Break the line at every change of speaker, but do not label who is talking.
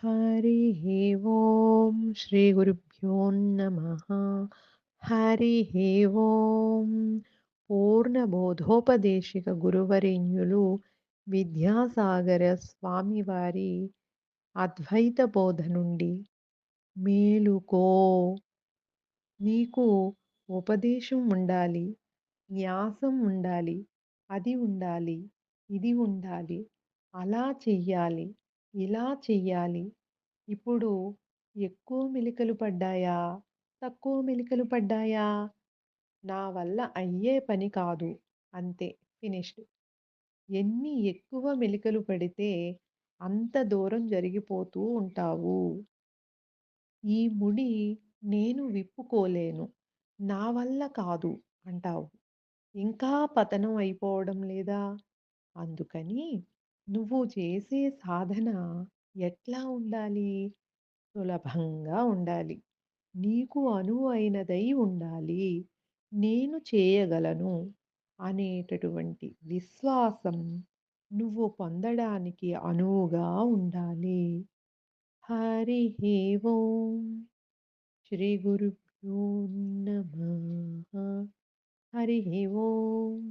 हरिः ఓం శ్రీ గురుభ్యో నమః. హరిః ఓం పూర్ణబోధోపదేశిక గురువరేణ్యులు విద్యాసాగర స్వామివారి అద్వైత బోధ నుండి మేలుకో, నీకు ఉపదేశం ఉండాలి, న్యాసం ఉండాలి, అది ఉండాలి, ఇది ఉండాలి, అలా చెయ్యాలి, ఇలా చెయ్యాలి. ఇప్పుడు ఎక్కువ మెలికలు పడ్డాయా? తక్కువ మెలికలు పడ్డాయా? నా వల్ల అయ్యే పని కాదు. అంతే, ఫినిష్డ్. ఎన్ని ఎక్కువ మెలికలు పడితే అంత దూరం జరిగిపోతూ ఉంటావు. ఈ ముడి నేను విప్పుకోలేను, నా వల్ల కాదు అంటావు. ఇంకా పతనం అయిపోవడం లేదా? అందుకని నువ్వు చేసే సాధన ఎట్లా ఉండాలి? సులభంగా ఉండాలి. నీకు అనువైనదై ఉండాలి. నేను చేయగలను అనేటటువంటి విశ్వాసం నువ్వు పొందడానికి అనువుగా ఉండాలి. హరిః ఓం శ్రీ గురుభ్యో నమః. హరిః ఓం